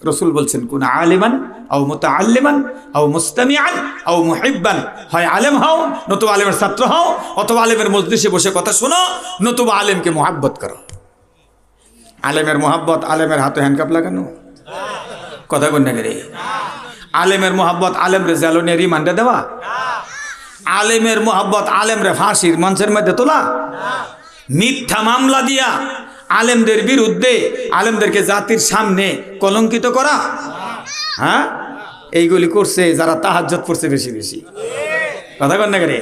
রসুল বলছেন কোন আলিমান আও মুতাআল্লিমান আও মুস্তামিআন আও মুহিব্বান, হয় আলেম হও নতুবা আলেমের ছাত্র হও, অথবা আলেমের মজলিসে বসে কথা শোনো, নতুবা আলেমকে মুহাব্বত করো। আলেমের মুহাব্বত আলেমের হাতে হ্যান্ডকাপ লাগানো, কথা কই না রে? আলেমের মুহাব্বত আলেমরে জ্বালনিয়া রিমান্ডে দেওয়া, আলেমের মুহাব্বত আলেমরে ফাঁসির মঞ্চের মধ্যে তোলা, মিথ্যা মামলা দিয়া আলেমদের বিরুদ্ধে আলেমদেরকে জাতির সামনে কলঙ্কিত করা, হ্যাঁ এইগুলি করছে যারা তাহাজ্জুদ পড়ছে বেশি বেশি, কথা কন না রে?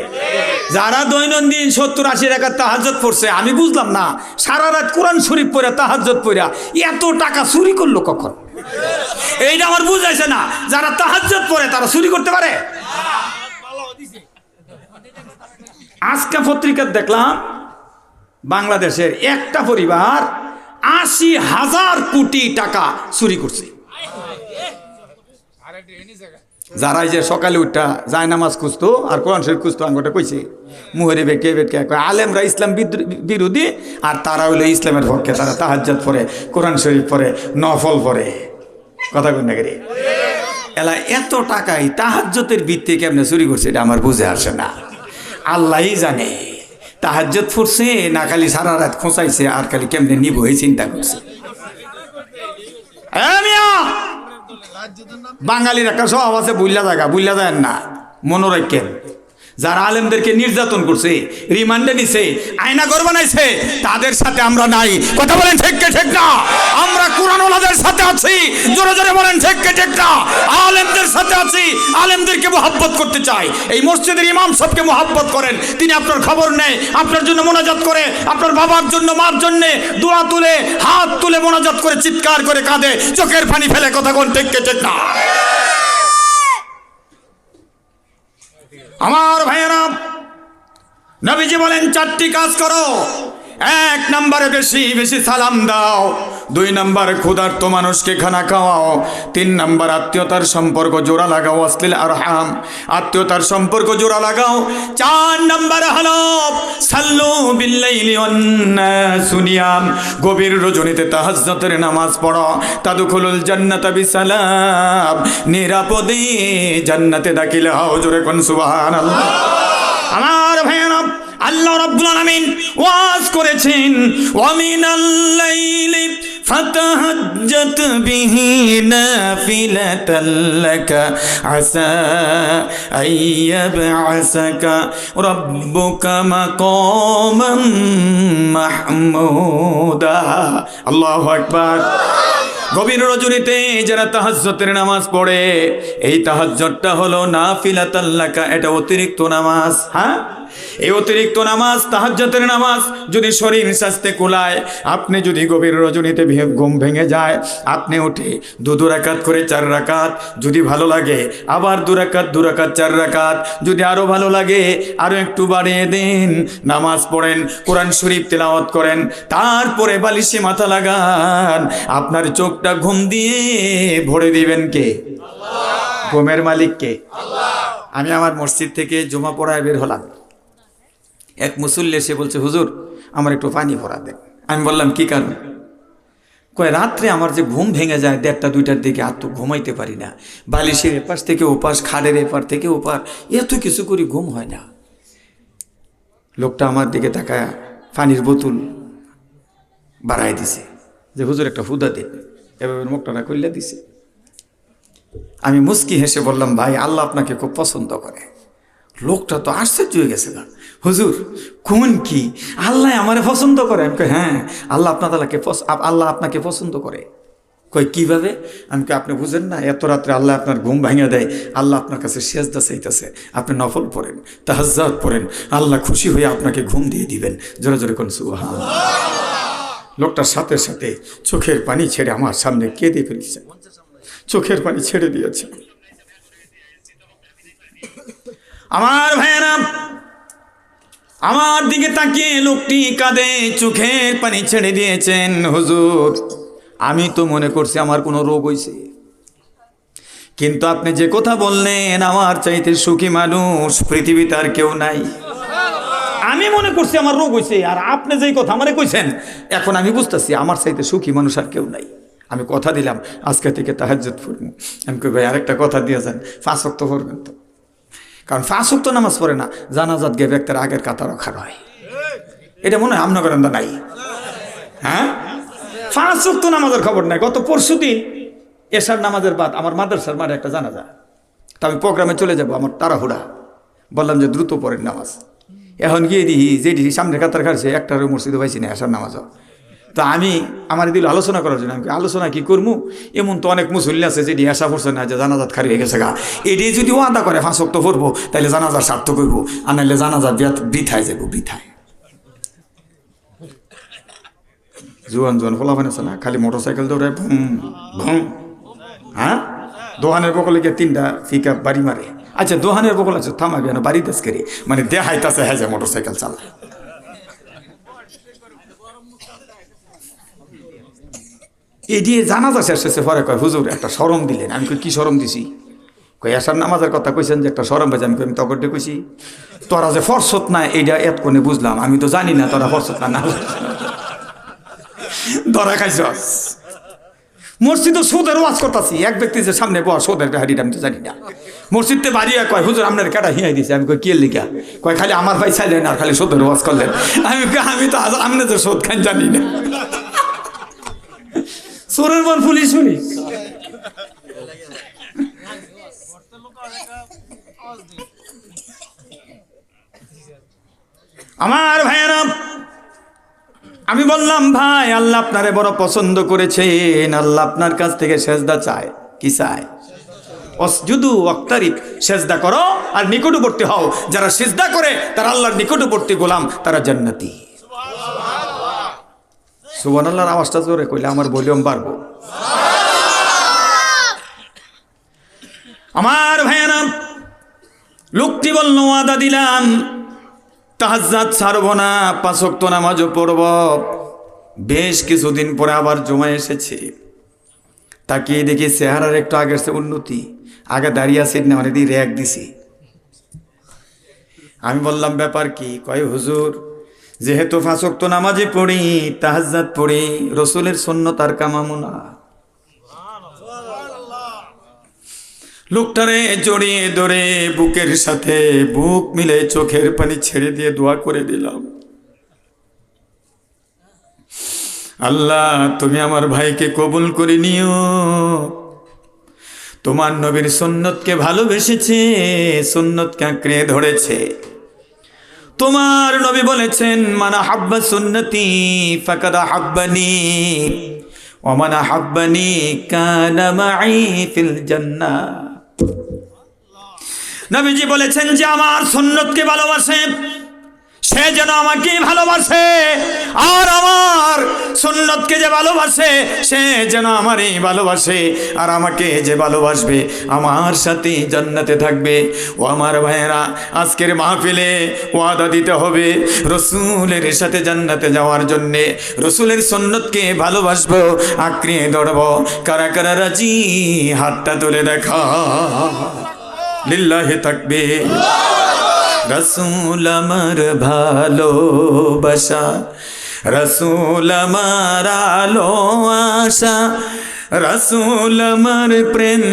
যারা দৈনন্দিন 70-80 রাকাত তাহাজ্জুদ পড়ছে, আমি বুঝলাম না সারা রাত কোরআন শরীফ পড়ে তাহাজ্জুদ পড়া এত টাকা চুরি করলো কখন, এইটা আমার বুঝাইছে না। যারা তাহাজ্জুদ পড়ে তারা চুরি করতে পারে? আজকে পত্রিকা দেখলাম বাংলাদেশের একটা পরিবার 80,000 কোটি টাকা চুরি করছে। যারা যে সকালে উঠা যায় নামাজ খুঁজতো আর কোরআন শরীফ খুঁজতো, আমি ওটা কইছি মুহরে বেটে বেটকে আলেমরা ইসলাম বিরোধী আর তারা হইলো ইসলামের পক্ষে, তারা তাহাজ্জুদ পড়ে, কোরআন শরীফ পড়ে, নফল পড়ে, কথা কই না রে? এলা এত টাকাই তাহাজ্জুদের ভিত্তি কেমনে চুরি করছে এটা আমার বুঝে আসে না। আল্লাহই জানে তাহাজ্জুদ পড়ছে না খালি সারা রাত খোঁচাইছে আর খালি কেমনে নিব এই চিন্তা করছে। বাঙালির একটা স্বভাব আছে, বুঝলা যায় না, মনে রাখেন। যারা আলেমদেরকে নির্যাতন করছে, রিমান্ডে নিছে, আয়নাঘর বানাইছে, তাদের সাথে আমরা নাই, কথা বলেন ঠিক কে ঠিক না? আমরা কুরআনওয়ালাদের সাথে আছি, জোরে জোরে বলেন ঠিক কে ঠিক না? আলেমদের সাথে আছি, আলেমদেরকে মুহাব্বত করতে চাই। এই মসজিদের ইমাম সাহেবকে মুহাব্বত করেন, তিনি আপনার খবর নেয়, আপনার জন্য মোনাজাত করে, আপনার বাবার জন্য মার জন্য দোয়া তুলে হাত তুলে মোনাজাত করে চিৎকার করে কাঁদে, চোখের পানি ফেলে, কথা বলেন ঠিক কে ঠিক না? আমার ভাইয়েরা, নবীজি বলেন 4টি কাজ করো। 1 নম্বরে বেশি বেশি সালাম দাও, 2 নম্বরে ক্ষুধার্ত মানুষকে খানা খাওয়াও, 3 নম্বর আত্মীয়তার সম্পর্ক জোড়া লাগাও, অশ্লীল আরহাম আত্মীয়তার সম্পর্ক জোড়া লাগাও, 4 নম্বর হলো সাল্লু বিল্লাইলি ওয়ান নাসু নিয়াম, গভীর রজনীতে তাহাজ্জুদের নামাজ পড়ো, তাদখুলুল জান্নাতা বিসালাম, নিরাপদে জান্নাতে দাখিল হও, জোরে কোন সুবহানাল্লাহ। আমার ভাইয়েরা, আল্লাহ রাব্বুল আলামিন ওয়াজ করেছেন, ওয়া মিনাল লাইলি ফাতাহাজ্জাত বিহি নাফিলাতাল লাকা আসা আইয়াবআসাকা রাব্বুকা মাকামান মাহমুদা। আল্লাহু আকবার। গভীর রজনীতে যারা তাহাজ্জুদের নামাজ পড়ে, এই তাহাজ্জুদটা হলো নাফিলাতাল লাকা, এটা অতিরিক্ত নামাজ। হ্যাঁ, এই অতিরিক্ত নামাজ, তাহাজ্জুদের নামাজ যদি শরীর স্বাস্থ্যে কুলায়, আপনি যদি গভীর রজনীতে ঘুম ভেঙে যায়, আপনি উঠে 2 রাকাত করে 4 রাকাত, যদি ভালো লাগে আবার 2 রাকাত 2 রাকাত 4 রাকাত, যদি আরো ভালো লাগে আরো একটু বাড়িয়ে দিন, নামাজ পড়েন, কোরআন শরীফ তেলাওয়াত করেন, তারপরে বালিশে মাথা লাগান, আপনার চোখটা ঘুম দিয়ে ভরে দিবেন কে? আল্লাহ। ঘুমের মালিক কে? আল্লাহ। আমি আমার মসজিদ থেকে জুমা পড়ায় বের হলাম, এক মুসল্লি এসে বলছে, হুজুর আমার একটু পানি ভরা দেন। আমি বললাম কি কারণ? কয় রাত্রে আমার যে ঘুম ভেঙে যায় 1টা-2টার দিকে, আর তো ঘুমাইতে পারি না, বালিশের এপাশ থেকে ওপাশ, খাড়ের এপার থেকে ওপার, এত কিছু করি ঘুম হয় না। লোকটা আমার দিকে তাকায় পানির বোতল বাড়াই দিছে, যে হুজুর একটা হুদা দেন, এভাবে মুখটা খুললে দিছে। আমি মুস্কি হেসে বললাম, ভাই আল্লাহ আপনাকে খুব পছন্দ করে। লোকটা তো আশ্চর্য হয়ে গেছে, না হুজুর কোন কি আল্লাহ আমারে পছন্দ করে? আমি কই হ্যাঁ, আল্লাহ আপনাকে পছন্দ করে। কই কিভাবে? আমি কই আপনি বুঝেন না, এত রাত্রে আল্লাহ আপনার ঘুম ভাঙিয়ে দেয়, আল্লাহ আপনার কাছে সেজদা চাইতেছে, আপনি নফল পড়েন, তাহাজ্জুদ পড়েন, আল্লাহ খুশি হয়ে আপনাকে ঘুম দিয়ে দিবেন, জোরে জোরে কোন সুবহানাল্লাহ। লোকটার সাথে সাথে চোখের পানি ছেড়ে আমার সামনে কেঁদে ফেলছে, চোখের পানি ছেড়ে দিয়েছে। আমার ভাইয়েরা, আমার দিকে তাকিয়ে লোকটি কাঁদে, চোখের পানি ছেড়ে দিয়েছেন। হুজুর আমি তো মনে করছি আমার কোনো রোগ হয়েছে, কিন্তু আপনি যে কথা বললেন, আমার চাইতে সুখী মানুষ পৃথিবীতে আর কেউ নাই। আমি মনে করছি আমার রোগ হয়েছে, আর আপনি যেই কথা আমারে কইছেন, এখন আমি বুঝতেছি আমার চাইতে সুখী মানুষ আর কেউ নাই। আমি কথা দিলাম আজকে থেকে তাহাজ্জুদ পড়ব। আমি কই ভাই আরেকটা কথা দিয়ে যান, 5 ওয়াক্ত পড়বেন তো, কারণ 5 ওয়াক্ত নামাজ পড়ে না জানাজাত গিয়ে ব্যক্তির আগের কাতার রক্ষা হয়। এটা মনে হয় আপনার করেন নাই? হ্যাঁ, 5 ওয়াক্ত নামাজের খবর নাই। গত পরশুদিন এশার নামাজের বাদ আমার মাদ্রাসার মাঠে একটা জানাজা, তা আমি প্রোগ্রামে চলে যাব, আমার তাড়াহুড়া, বললাম যে দ্রুত পড়েন নামাজ। এখন গিয়ে দিই যেটি সামনে কাতার খাচ্ছে একটারও মসজিদে পাইছি না এশার নামাজও। তো আমি আমার দিল আলোচনা করার জন্য, আমি আলোচনা কি করবো, এমন তো অনেক মুসল্লি আছে যেটি আশা করছে না যে জানাজাত খারি হয়ে গেছে গা, এটি যদি ওয়াদা করে 5 ওয়াক্ত পড়বো তাহলে জানাজার সার্থক করব, আর নাহলে জানাজার বৃথায় যাবো, বৃথায়। জোয়ান জোয়ান ফলাফান আছে না, খালি মোটরসাইকেল দৌড়ায় ভুম ভুম। হ্যাঁ, দোহানের বকলে গিয়ে 3টা পিকআপ বাড়ি মারে। আচ্ছা দোহানের বকল আছে থামাবি না বাড়ি দেশ করে, মানে দেখাইতেছে হ্যাঁ যে মোটরসাইকেল চালায়। এই দিয়ে জানাজা শেষ হয়েছে, পরে কয় হুজুর একটা শরম দিলেন। আমি কই কি শরম দিছি? কই এশার নামাজের কথা কইছেন যে একটা শরম ভেজে। আমি কই আমি তকরটে কইছি, তোরা যে ফরসত না এইটা এতক্ষণে বুঝলাম, আমি তো জানি না তোরা ফরসত না ধরা খাইছস। মসজিদে সুদের ওয়াজ করতেছি, এক ব্যক্তি যে সামনে বস সুদের হাড়িটা আমি তো জানি না। মসজিদে বাড়িয়া কয় হুজুর আপনার কাটা হিয়াই দিছে। আমি কই কে লিখা? কয় খালি আমার ভাই চাইলেন আর খালি সুদের ওয়াজ করলেন। আমি তো আপনি তো সুদ খান জানি না। চোরের বল পুলিশ পুলিশ। আমার ভাইয়েরা, আমি বললাম ভাই আল্লাহ আপনারে বড় পছন্দ করেছেন, আল্লাহ আপনার কাছ থেকে সেজদা চায়। কি চায়? অসজুদু ওয়াক্তারিব, সেজদা করো আর নিকটবর্তী হও। যারা সেজদা করে তারা আল্লাহর নিকটবর্তী গোলাম, তারা জান্নাতি। সুবহানাল্লাহর আওয়াজটা জোরে কইলে আমার ভলিউম বাড়বো। আমার ভাইয়েরা, লোকটি বলল ওয়াদা দিলাম তাহাজ্জুদ ছাড়ব না, 5 ওয়াক্ত নামাজও পড়ব। বেশ কিছুদিন পরে আবার জমা এসেছে, তাকিয়ে দেখি চেহারার একটু আগের চেয়ে উন্নতি। আগে দাঁড়িয়ে আছে না, মানে দিয়ে র্যাক দিছি। আমি বললাম ব্যাপার কি? কয় হুজুর যেহেতু 5 ওয়াক্ত নামাজে পড়ি, তাহাজ্জুদ পড়ি, রসুলের সুন্নাত আর কামামু না। লোকটারে জড়িয়ে ধরে বুকের সাথে বুক মিলে চোখের পানি ছেড়ে দিয়ে দোয়া করে দিলাম, আল্লাহ তুমি আমার ভাইকে কবুল করে নিও। তোমার নবীর সুন্নতকে ভালোবেসেছে, সুন্নতকে আঁকড়ে ধরেছে। তোমার নবী বলেছেন মানা হাব্বা সুন্নতি ফাকাদ হাব্বানি ওয়া মান হাব্বানি কানা মাই ফিল জান্নাহ। নবীজি বলেছেন যে আমার সুন্নতকে ভালোবাসে সে যেন আমাকে ভালোবাসে, আর আমার সুন্নতকে যে ভালোবাসে সে যেন আমারই ভালোবাসে, আর আমাকে যে ভালোবাসবে আমার সাথে জান্নাতে থাকবে। ও আমার ভাইয়েরা, আজকের মাহফিলে ওয়াদা দিতে হবে রসুলের সাথে জান্নাতে যাওয়ার জন্যে। রসুলের সুন্নতকে ভালোবাসবো, আঁকড়ে ধরবো। কারা কারা রাজি? হাতটা তুলে দেখা। লিল্লাহি তাকবীর। রসুল আমার ভালোবাসা, রসুল আমার আলো আশা, রসুল আমার প্রেম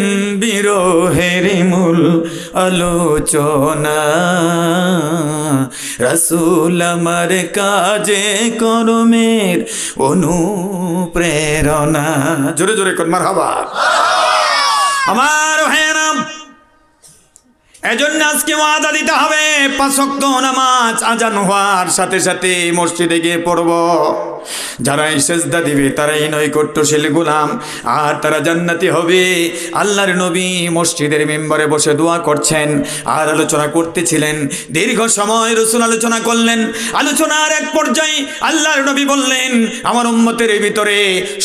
বিরহের মূল আলোচনা, রসুল আমার কাজে কর্মের অনুপ্রেরণা। জোরে জোরে কোন মারহাবা। আমার ভাইয়েরা, এজন্য আজকে ওয়াদা দিতে হবে 5 ওয়াক্ত নামাজ আজান হওয়ার সাথে সাথে মসজিদে গিয়ে পড়ব। যারা সেজদা দিবে তারাই নৈকট্যশীল গোলাম, আর তারা জান্নাতি হবে। আল্লাহর নবী মসজিদের মিম্বরে বসে দোয়া করছেন আর আলোচনা করতেছিলেন। দীর্ঘ সময় রাসূল আলোচনা করলেন। আলোচনার এক পর্যায়ে আল্লাহর নবী বললেন, আমার উম্মতের ভিতরে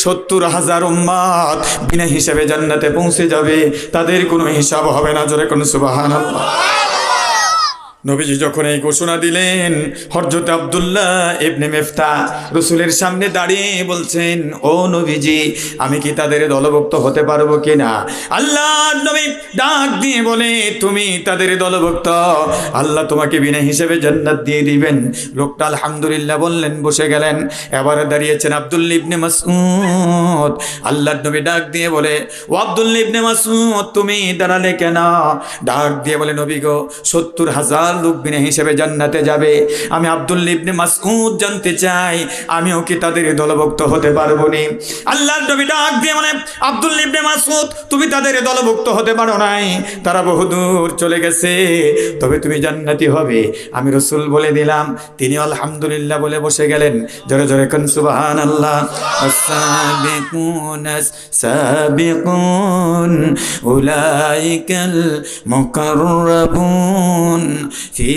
70,000 উম্মত বিনা হিসাবে জান্নাতে পৌঁছে যাবে, তাদের কোনো হিসাব হবে না। জোরে কোন সুবহানাল্লাহ। নবীজি যখন এই ঘোষণা দিলেন, হযরত আব্দুল্লাহ ইবনে মিফতা রাসূলের সামনে দাঁড়িয়ে বলছেন, ও নবীজি, আমি কি তাদের দলভুক্ত হতে পারবো কিনা? আল্লাহর নবী ডাক দিয়ে বলে, তুমি তাদের দলভুক্ত, আল্লাহ তোমাকে বিনা হিসেবে জান্নাত দিয়ে দিবেন। লোকটা আলহামদুলিল্লাহ বললেন, বসে গেলেন। এবার দাঁড়িয়েছেন আব্দুল্লাহ ইবনে মাসউদ। আল্লাহর নবী ডাক দিয়ে বলে, ও আব্দুল্লাহ ইবনে মাসউদ, তুমি দাঁড়ালে কেন? ডাক দিয়ে বলে, নবী গো, 70,000 লোক বিনা হিসেবে জান্নাতে যাবে, আমি আব্দুল্লাহ ইবনে মাসউদ জানতে চাই আমিও কি তাদের দলভুক্ত হতে পারবো নি? আল্লাহর নবী ডাক দিয়ে বলে, আব্দুল্লাহ ইবনে মাসউদ, তুমি তাদের দলভুক্ত হতে পারো নাই, তারা বহুদূর চলে গেছে, তবে তুমি জান্নাতি হবে, আমি রাসূল বলে দিলাম। তিনি আলহামদুলিল্লাহ বলে বসে গেলেন। জোরে জোরে কোন সুবহানাল্লাহ। as-sabiqun as-sabiqun ulaikal muqarrabun fi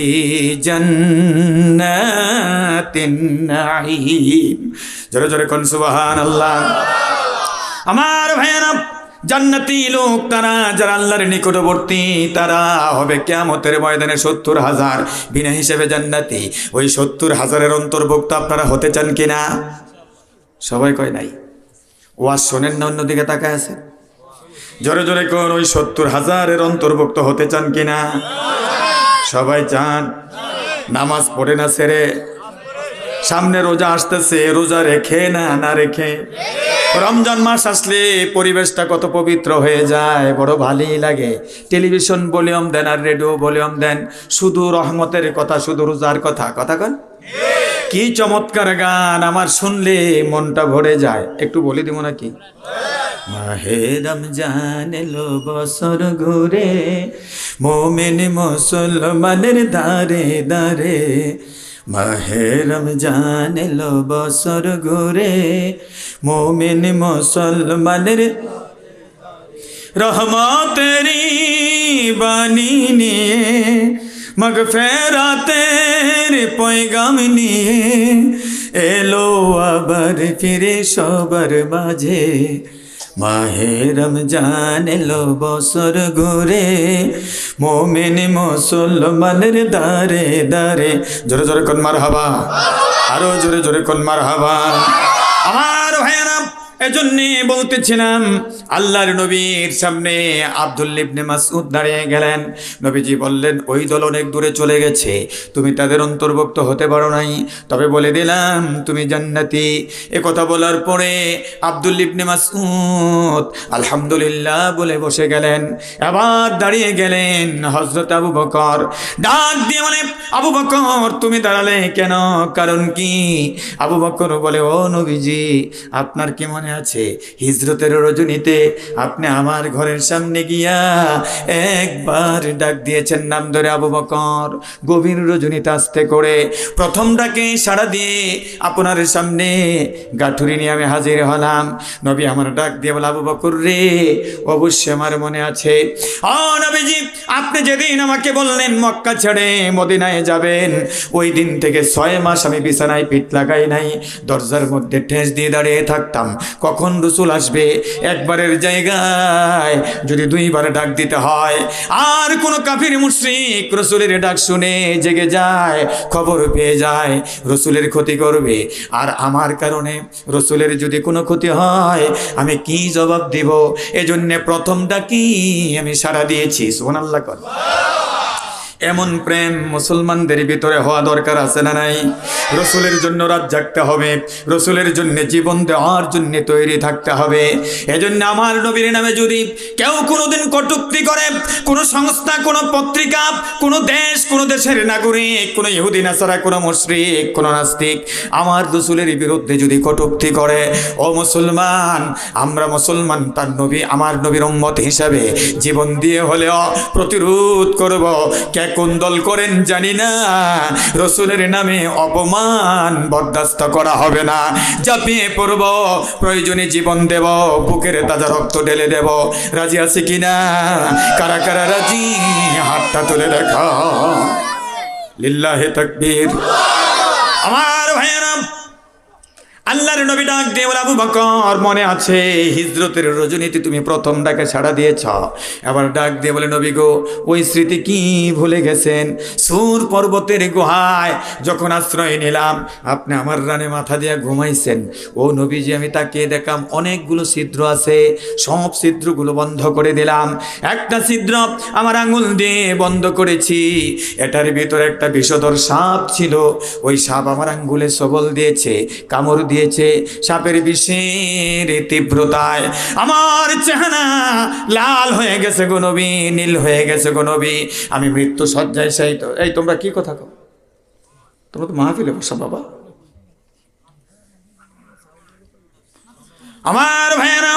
jannatin na'im। জোরে জোরে কোন সুবহানাল্লাহ। আমার ভাইয়েরা, জান্নাতি লোক তারা যারা আল্লাহর নিকটবর্তী, তারা হবে কিয়ামতের ময়দানে 70,000 বিনা হিসেবে জান্নাতি। ওই 70,000-এর অন্তর্ভুক্ত আপনারা হতে চান কিনা? সবাই কয় নাই। ওয়াজ শোনেন না, অন্যদিকে তাকায় আছে। জোরে জোরে কোন, ওই 70,000-এর অন্তর্ভুক্ত হতে চান কিনা? সবাই চান। নামাজ পড়ে না ছেড়ে, সামনে রোজা আসতেছে, রোজা রেখে না রেখে। রমজান মাস আসলে পরিবেশটা কত পবিত্র হয়ে যায়, বড় ভালোই লাগে। টেলিভিশন ভলিউম দেন আর রেডিও ভলিউম দেন, শুধু রহমতের কথা, শুধু রোজার কথা কন। কি চমৎকার গান, আমার শুনলে মনটা ভরে যায়। একটু বলে দিব নাকি? মাহে রমজান এলো বছর ঘুরে, মোমেন মুসলমানের দারে দারে। মাহে রমজান এলো বছর ঘুরে, মোমেন মুসলমানের রহমতেরি বাণী নিয়ে, মাগফিরাতের পয়গাম নিয়ে এলো আবার ফিরে সবার মাঝে। মাহে রমজান এলো বছর ঘুরে, মোমেন মুসলমানের দারে দারে। জোরে জোরে কোন মারহাবা, আরো জোরে জোরে কোন মারহাবা। আমার ভাইয়েরা, এজন্য বলতেছিলাম, আল্লাহর নবীর সামনে আব্দুল্লাহ ইবনে মাসউদ দাঁড়িয়ে গেলেন। নবীজি বললেন, ওই দল অনেক দূরে চলে গেছে, তুমি তাদের অন্তর্ভুক্ত হতে পারো নাই, তবে বলে দিলাম তুমি জান্নাতি। এ কথা বলার পরে আব্দুল্লাহ ইবনে মাসউদ আলহামদুলিল্লাহ বলে বসে গেলেন। এবার দাঁড়িয়ে গেলেন হযরত আবু বকর। ডাক দিয়ে বলে, আবু বকর, তুমি দাঁড়ালে কেন? কারণ কি? আবু বকর বলে, ও নবীজি, আপনার কি মনে আছে হিজরতের রজনীতে আপনি আমার ঘরের সামনে গিয়া একবার ডাক দিয়েছেন নাম ধরে, আবু বকর। গভীর রজনীতে আস্তে করে প্রথম ডাকে সাড়া দিয়ে আপনার সামনে গাঠুরি নিয়ে আমি হাজির হলাম। নবী আমার ডাক দিয়ে বলে, আবু বকর রে, অবশ্যই আমার মনে আছে। ও নবীজি, আপনি যেদিন আমাকে বললেন মক্কা ছেড়ে মদিনায় যাবেন, ওই দিন থেকে 6 মাস আমি বিছানায় পিঠ লাগাই নাই, দরজার মধ্যে ঠেস দিয়ে দাঁড়িয়ে থাকতাম কখন রাসূল আসবে। একবারের জায়গায় যদি 2 বার ডাক দিতে হয়, আর কোন কাফির মুশরিক রাসূলের ডাক শুনে জেগে যায়, খবর পেয়ে যায় রাসূলের ক্ষতি করবে, আর আমার কারণে রাসূলের যদি কোনো ক্ষতি হয় আমি কি জবাব দিব? এজন্য প্রথম ডাকি আমি সাড়া দিয়েছি। সুবহানাল্লাহ। এমন প্রেম মুসলমানদের ভিতরে হওয়া দরকার আছে না নাই? রসুলের জন্য রাত জাগতে হবে, রসুলের জন্য জীবন দেওয়ার জন্য তৈরি থাকতে হবে। এজন্য আমার নবীর নামে যদি কেউ কোনোদিন কটূক্তি করে, কোনো সংস্থা, কোনো পত্রিকা, কোনো দেশ, কোনো দেশের নাগরিক, কোনো ইহুদি নাসারা, কোনো মুশরিক, কোনো নাস্তিক আমার রসুলের বিরুদ্ধে যদি কটূক্তি করে, ও মুসলমান, আমরা মুসলমান তার নবী, আমার নবীর উম্মত হিসাবে জীবন দিয়ে হলেও প্রতিরোধ করব। কে কোন দল করেন জানি না, রসুলের নামে অপমান বরদাস্ত করা হবে না। ঝাঁপিয়ে পড়ব, প্রয়োজনে জীবন দেব, বুকের তাজা রক্ত ঢেলে দেব। রাজি আছে কিনা? কারা কারা রাজি? হাতটা তুলে দেখা। লিল্লাহে তাকবীর। আমার ভাইয়েরা, আল্লাহর নবী ডাক দিয়ে বলে, আবু বকর মনে আছে হিজরতের রজনীতে তুমি প্রথম ডাকে সাড়া দিয়েছ? আবার ডাক দিয়ে বলে, নবী গো ওই স্মৃতি কি ভুলে গেছেন? সূর পর্বতের গুহায় যখন আশ্রয় নিলাম আপনি আমার রানে মাথা দিয়ে ঘুমাইছেন। ও নবীজি আমি তাকিয়ে দেখলাম অনেকগুলো ছিদ্র আছে, সব ছিদ্রগুলো বন্ধ করে দিলাম। একটা ছিদ্র আমার আঙুল দিয়ে বন্ধ করেছি, এটার ভিতরে একটা বিষধর সাপ ছিল। ওই সাপ আমার আঙ্গুলে সবল দিয়েছে, কামড় দিয়েছে। সাপের বিষের তীব্রতায় আমার চেহারা লাল হয়ে গেছে গো নবী, নীল হয়ে গেছে গো নবী। আমি মৃত্যু সজ্জায় সেই তো। এই তোমরা কি কথা কও? তোমরা তো মাহফিলে বসো বাবা। আমার ভাইয়েরা,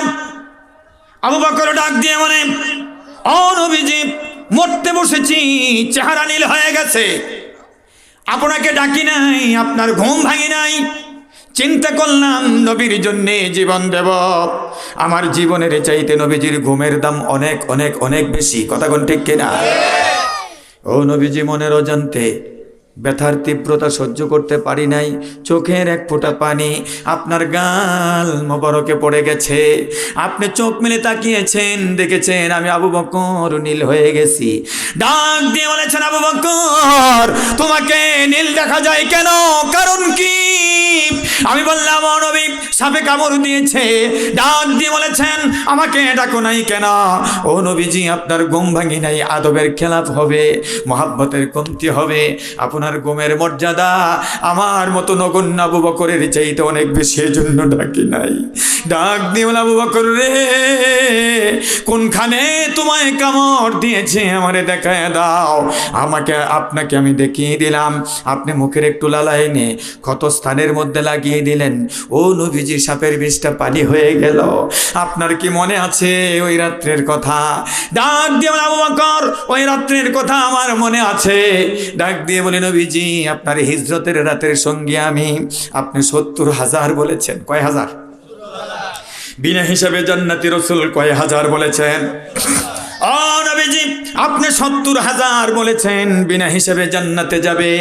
আবু বকর ডাক দিয়ে মানে, ও নবীজি মরতে বসেছি, চেহারা নীল হয়ে গেছে, আপনাকে ডাকি নাই, আপনার ঘুম ভাঙি নাই, চিন্তা করলাম নবীর জন্যে জীবন দেব। আমার জীবনের চাইতে নবীজির ঘুমের দাম অনেক অনেক অনেক বেশি। কথা কোন ঠিক কিনা? ও নবীজি মনের অজান্তে ব্যথার তীব্রতা সহ্য করতে পারি নাই, চোখের এক ফোঁটা পানি আপনার গাল মোবারকে পড়ে গেছে। আপনি চোখ মেলে তাকিয়েছেন, দেখেছেন আমি আবু বকর নীল হয়ে গেছি। ডাক দিয়ে বলেছেন, আবু বকর তোমাকে নীল দেখা যায় কেন, কারণ কি? আমি বললাম, ও নবী সাপে কামড় দিয়েছে। ডাক দিয়ে বলেছেন, আমাকে ডাকো নাই কেন? ও নবীজি আপনার ঘুম ভাঙি নাই, আদবের খেলাপ হবে, মহাব্বতের কমতি হবে, আপনার ঘুমের মর্যাদা আমার মতো নগণ্য আবু বকরের চাইতে অনেক বেশি, এজন্য ডাকি নাই। ডাক দিয়ে বলে, আবু বকর রে কোনখানে তোমায় কামড় দিয়েছে আমারে দেখায় দাও। আপনাকে আমি দেখিয়ে দিলাম। আপনি মুখের একটু লালাই নে ক্ষতস্থানের মধ্যে লাগিয়ে দিলেন। ও নবীজি সাপের বিষটা পানি হয়ে গেল। আপনার কি মনে আছে ওই রাত্রের কথা? ডাক দিয়ে বলে, আবু বকর ওই রাত্রের কথা আমার মনে আছে। ডাক দিয়ে বলে, নবীজি আপনার হিজরতের রাতের সঙ্গী আমি। আপনি ৭০,০০০ বলেছেন। কয় হাজার? বিনা হিসাবে জান্নাতি রাসূল কয় হাজার বলেছেন? ও নবীজি আপনি ৭০,০০০ বলেছেন বিনা হিসেবে জান্নাতে যাবে।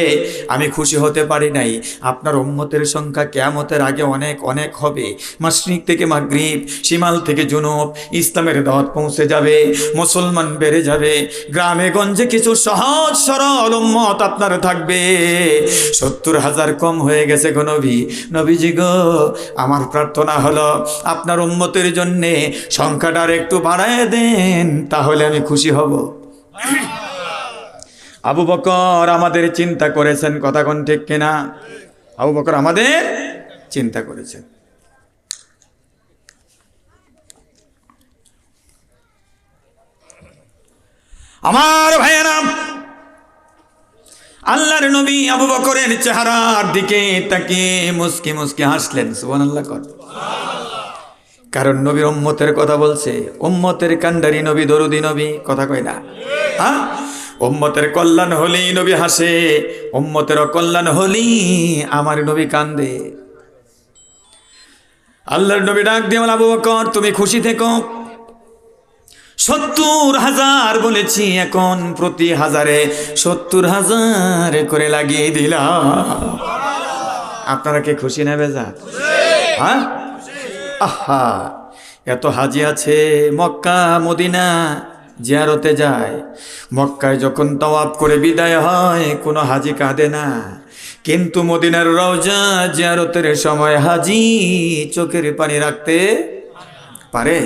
আমি খুশি হতে পারি নাই। আপনার উম্মতের সংখ্যা কিয়ামতের আগে অনেক অনেক হবে। মাশরিক থেকে মাগরিব, শিমাল থেকে জুনুব ইসলামের দাওয়াত পৌঁছে যাবে, মুসলমান বেড়ে যাবে। গ্রামে গঞ্জে কিছু সহজ সরল উম্মত আপনার থাকবে। ৭০,০০০ কম হয়ে গেছে গো নবী। নবীজি গো আমার প্রার্থনা হলো আপনার উম্মতের জন্যে সংখ্যাটা একটু বাড়ায় দেন, তাহলে আমি খুশি হব। আবু বকর আমাদের চিন্তা করেছেন। কথা কোন ঠিক কিনা? আবু বকর আমাদের চিন্তা করেছেন। আমার ভাইয়েরা, আল্লাহর নবী আবু বকরের চেহারার দিকে তাকিয়ে মুস্কি মুস্কি হাসলেন। সুবহানাল্লাহ কর। কারণ নবীর উম্মতের কথা বলছে। উম্মতের কান্ডারি নবী, দরুদি নবী। কথা কয় না? হ্যাঁ, উম্মতের কল্যাণ হলেই নবী হাসে, উম্মতের অকল্যাণ হলেই আমার নবী কান্দে। আল্লাহর নবী ডাক দিয়ে বলে, আবু বকর তুমি খুশি থেকো। ৭০,০০০ বলেছি, এখন প্রতি হাজারে ৭০,০০০ করে লাগিয়ে দিলাম। আপনারা কি খুশি না বেজার? হ্যাঁ, আহা এত হাজি আছে মক্কা মদিনা জিয়ারতে যায়। মক্কায় যখন তাওয়াফ করে বিদায় হয় কোনো হাজি কাঁদে না, কিন্তু মদিনার রওজা জিয়ারতের সময় হাজি চোখের পানি রাখতে পারে।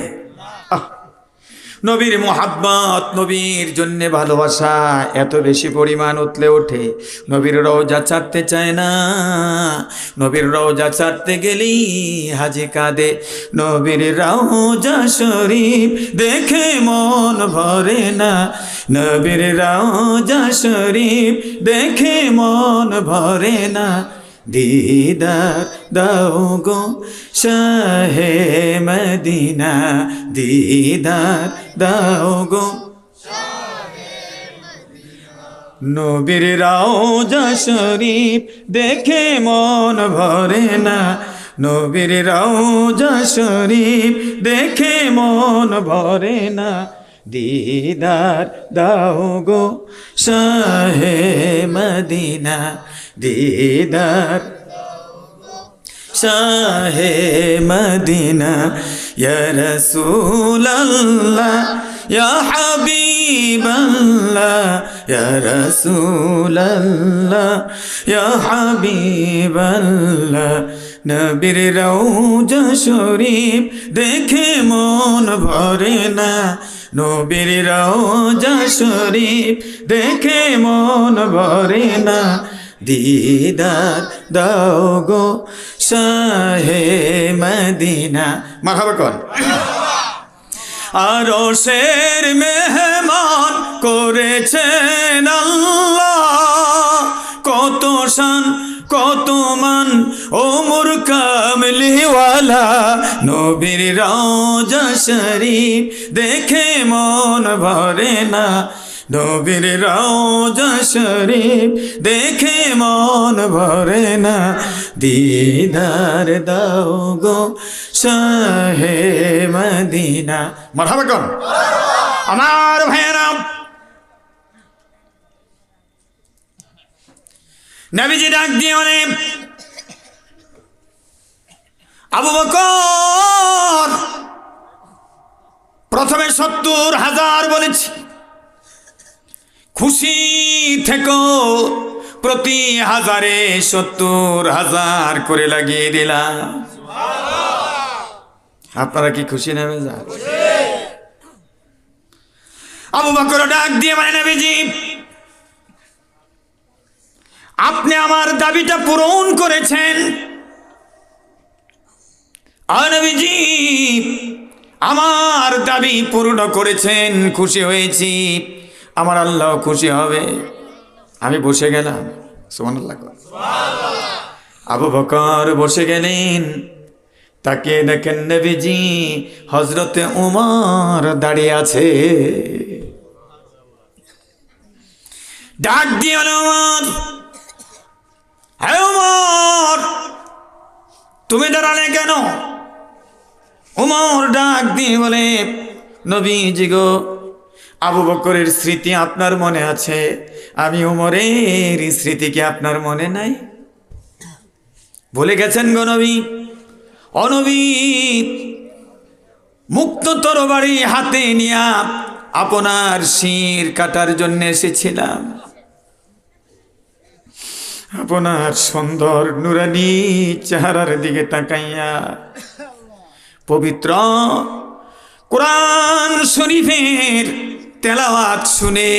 নবীর মোহাব্বত, নবীর জন্য ভালোবাসা এত বেশি পরিমাণ উতলে ওঠে, নবীর রওজা ছাড়তে চায় না। নবীর রওজা ছাড়তে গেলেই হাজি কাঁদে। নবীর রওজা শরীফ দেখে মন ভরে না, নবীর রওজা শরীফ দেখে মন ভরে না। দিদার দাও গো শাহে মদিনা, দিদার দাও গো নবীর রওজা শরীফ দেখে মন ভরে না, নবীর রওজা শরীফ দেখে মন ভরে না। দিদার দাও গো শাহে মদিনা, দিদার শাহে মদিনা ইয়া রাসূলুল্লাহ ইয়া হাবিবাল্লাহ ইয়া রাসূলুল্লাহ ইয়া হাবিবাল্লাহ নবীর রওজা শরীফ দেখে মন ভরে না নবীর রওজা শরীফ দেখে মন ভরে না দিদার দাও গো শাহে মদিনা মারহাবা কোন আরশের মেহমান করেছেন আল্লাহ কত শান কত মান ওমর কামলিওয়ালা নবীর রওজা শরীফ দেখে মন ভরে না নবীর রওজা শরীফ দেখে মন ভরে না দিদার দাও গো শাহে মদিনা মারহাবা কোন আমার ভাইয়েরা নবীজি ডাক দিয়ে বলেন আবু বকর প্রথমে ৭০,০০০ বলেছি খুশি থেকো প্রতি হাজারে ৭০,০০০ করে লাগিয়ে দিলাম আপনারা কি খুশি নেবে যান আবু বকর ডাক দিয়ে মানে নবীজি আপনি আমার দাবিটা পূরণ করেছেন নবীজি আমার দাবি পূর্ণ করেছেন খুশি হয়েছি আমার আল্লাহ খুশি হবে আমি বসে গেলাম সুবহানাল্লাহ আবু বকর বসে গেলেন তাকে দেখেন নবীজি হযরতে উমর দাঁড়িয়ে আছে ডাক দিয়ে উমর হে উমর তুমি দাঁড়ালে কেন উমর ডাক দিয়ে বলে নবীজি গো আবু বকরের স্মৃতি আপনার মনে আছে আমি উমরের স্মৃতি কি আপনার মনে নাই ভুলে গেছেন গো নবী অনবী মুক্ত তরবারি হাতে নিয়া আপনার শির কাটার জন্য এসেছিলাম আপনার সুন্দর নুরানি চেহারার দিকে তাকাইয়া পবিত্র কোরআন শরীফের তেলাওয়াত শুনে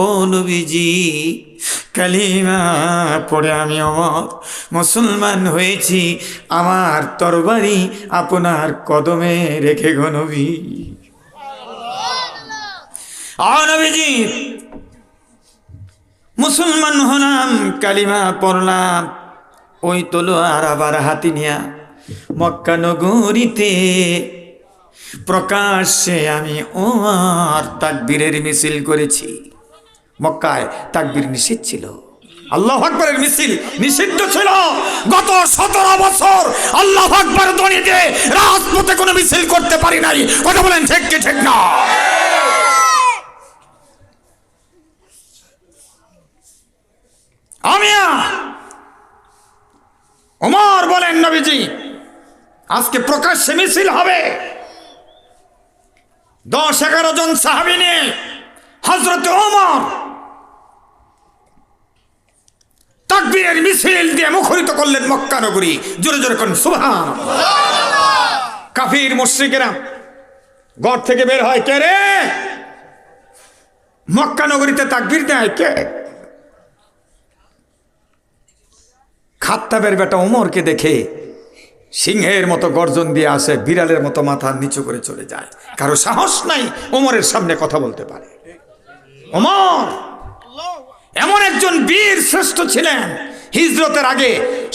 ও নবীজি কালিমা পড়ে আমি ওমর মুসলমান হয়েছি আমার তরবারি আপনার কদমে রেখে গো নবী নবীজি মুসলমান হলাম কালিমা পড়লাম ওই তলোয়ার আবার হাতি নিয়া মক্কা নগরীতে প্রকাশ্যে আমি ওমর তাকবীরের মিছিল করেছি মক্কায় তাকবীর নিষিদ্ধ ছিল আল্লাহু আকবারের মিছিল নিষিদ্ধ ছিল গত 17 বছর আল্লাহু আকবার ধ্বনি দিয়ে রাজপথে কোনো মিছিল করতে পারি নাই কথা বলেন ঠিক কি ঠিক না আমিয়া ওমর বলেন নবীজি আজকে প্রকাশ্যে মিছিল হবে 10-11 জন সাহাবী নিয়ে হযরত ওমর তাকবীরের মিছিল দিয়ে মুখরিত করলেন মক্কা নগরী জোরে জোরে কোন সুবহানাল্লাহ কাফির মুশরিকেরা ঘর থেকে বের হয় কে রে মক্কা নগরীতে তাকবীর দেয় কে খাত্তাবের বেটা ওমরকে দেখে সিংহের মতো গর্জন দিয়ে আসে বিড়ালের মতো মাথা নিচু করে চলে যায় কারো সাহস নাই ওমরের সামনে কথা বলতে পারে ওমর এমন একজন বীর শ্রেষ্ঠ ছিলেন হিজরতের আগে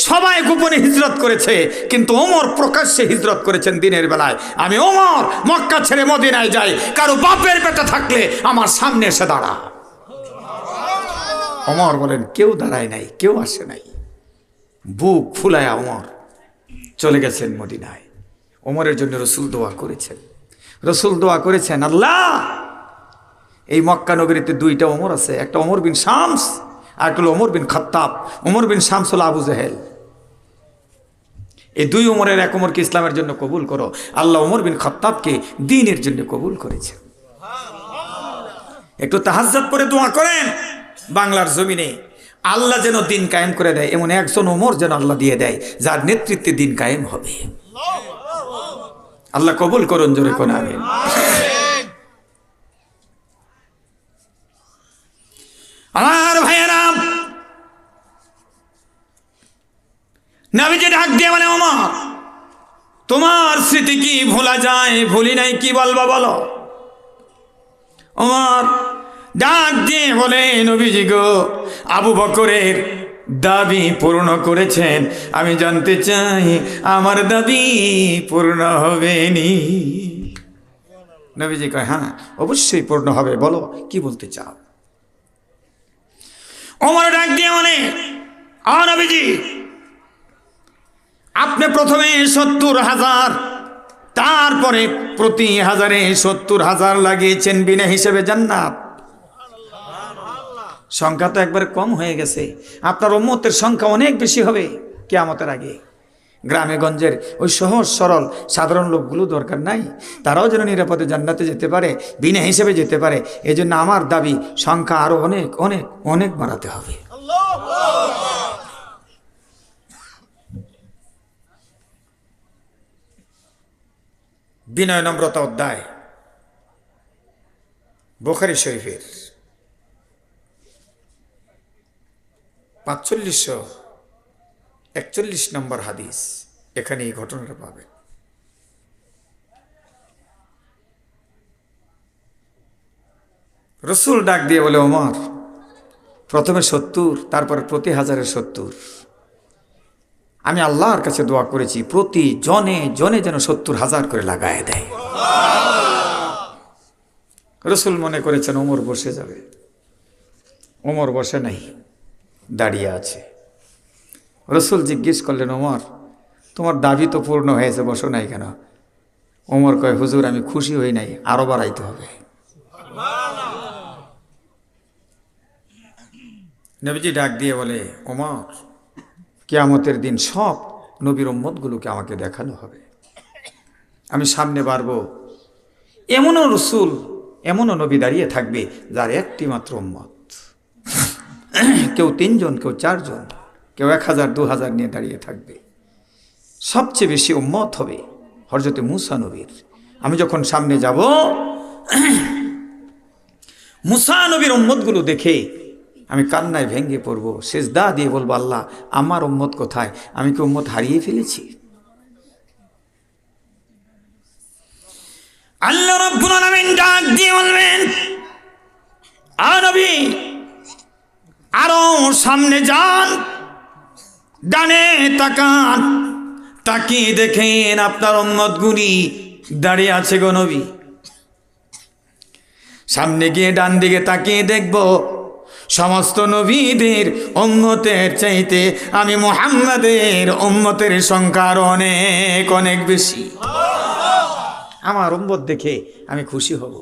সবাই গোপনে হিজরত করেছে কিন্তু ওমর প্রকাশ্যে হিজরত করেছেন দিনের বেলায় আমি ওমর মক্কা ছেড়ে মদিনায় যাই কারো বাপের বেটা থাকলে আমার সামনে এসে দাঁড়া ওমর বলেন কেউ দাঁড়ায় নাই কেউ আসে নাই বুক ফুলায়া ওমর চলে গেছেন মদিনায় ওমরের জন্য রসুল দোয়া করেছেন আল্লাহ এই মক্কা নগরীতে দুইটা ওমর আছে একটা ওমর বিন শামস আর একটা ওমর বিন খাত্তাব ওমর বিন শামস হলো আবু জাহেল এই দুই ওমরের এক ওমরকে ইসলামের জন্য কবুল করো। আল্লাহ ওমর বিন খাত্তাবকে দ্বীনের জন্য কবুল করেছে। একটু তাহাজ্জুদ করে দোয়া করেন বাংলার জমিনে আল্লাহ যেন দিন কায়েম করে দেয়, এমন একজন ওমর যেন আল্লাহ দিয়ে দেয় যার নেতৃত্বে দিন কায়েম হবে। আল্লাহ কবুল করুন, জোরে কোন আমিন। আমার ভাইয়েরা, নবীজি ডাক দিয়ে বলে, ওমর তোমার স্মৃতি কি ভোলা যায়? ভুলি নাই, কি বলবা বলো। ওমর ডাক দিয়ে বলে, নবীজি গো, আবু বকরের দাবি পূর্ণ করেছেন, আমি জানতে চাই আমার দাবি পূর্ণ হবে নি? নবীজি কয়, হ্যাঁ অবশ্যই পূর্ণ হবে, বলো কি বলতে চাও। ওমর ডাক দিয়ে বলে, নবীজি আপনি প্রথমে 70,000, তারপরে প্রতি হাজারে 70,000 লাগিয়েছেন বিনা হিসেবে জান্নাত। সংখ্যা তো একবার কম হয়ে গেছে, আপনার উম্মতের সংখ্যা অনেক বেশি হবে কিয়ামতের আগে। গ্রামে গঞ্জের ওই সহজ সরল সাধারণ লোকগুলো দরকার নাই, তারাও যেন নিরাপদে জান্নাতে যেতে পারে, বিনা হিসেবে যেতে পারে। এই জন্য আমার দাবি সংখ্যা আরো অনেক অনেক অনেক বাড়াতে হবে। বিনয় নম্রতা অধ্যায় বুখারী শরীফের 4541 নম্বর হাদিস, এখানে এই ঘটনাটা পাবে। রসুল ডাক দিয়ে বলে, ওমর প্রথমে 70, তারপরে প্রতি হাজারে 70। আমি আল্লাহর কাছে দোয়া করেছি প্রতি জনে জনে যেন 70,000 করে লাগায় দেয়। রসুল মনে করেছেন ওমর বসে যাবে। ওমর বসে নাই, দাঁড়িয়ে আছে। রসুল জিজ্ঞেস করলেন, ওমর তোমার দাবি তো পূর্ণ হয়েছে, বসো নাই কেন? ওমর কয়, হুজুর আমি খুশি হই নাই, আরো বাড়াইতে হবে। নবীজি ডাক দিয়ে বলে, ওমর কিয়ামতের দিন সব নবীর উম্মতগুলোকে আমাকে দেখানো হবে, আমি সামনে বাড়বো। এমনও রসুল, এমনও নবী দাঁড়িয়ে থাকবে যার একটি মাত্র উম্মত, কেউ 3 জন, কেউ 4 জন, কেউ 1000 2000 নিয়ে দাঁড়িয়ে থাকবে। সবচেয়ে বেশি উম্মত হবে হযরতে মূসা নবীর। আমি যখন সামনে যাব, মূসা নবীর উম্মতগুলো দেখে আমি কান্নায় ভেঙে পড়বো, সিজদা দিয়ে বলবো, আল্লাহ আমার উম্মত কোথায়? আমি কি উম্মত হারিয়ে ফেলেছি? আল্লাহ রাব্বুল আলামিন ডাক দিয়ে বলবেন, নবী আরো সামনে যান, ডানে তাকান, তাকিয়ে দেখেন আপনার উম্মতগুলি দাঁড়িয়ে আছে গো নবী। সামনে গিয়ে ডান দিকে তাকিয়ে দেখব সমস্ত নবীদের উম্মতের চাইতে আমি মুহাম্মাদের উম্মতের সংখ্যা অনেক অনেক বেশি। আমার উম্মত দেখে আমি খুশি হব।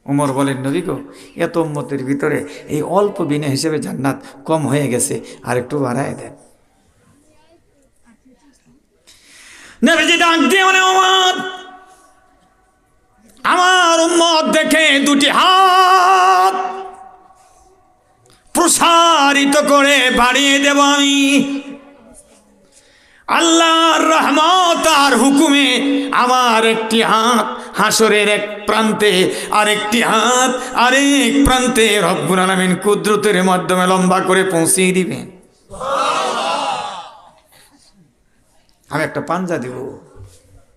ওমর বলেন, নবী গো, এত উম্মতের ভিতরে এই অল্প বিনা হিসেবে জান্নাত কম হয়ে গেছে, আর একটু বাড়ায় দেন। নবীজি ডাক দিয়ে বলে, ওমর আমার উম্মত দেখে 2টি হাত প্রসারিত করে বাড়িয়ে দেব আমি। আল্লাহর রহমত আর হুকুমে আমার একটি হাত হাসরের এক প্রান্তে, আরেকটি হাত আরেক প্রান্তে রব্বুল আলামিন কুদরতের মাধ্যমে লম্বা করে পৌঁছিয়ে দিবেন। আমি একটা পাঞ্জা দেব,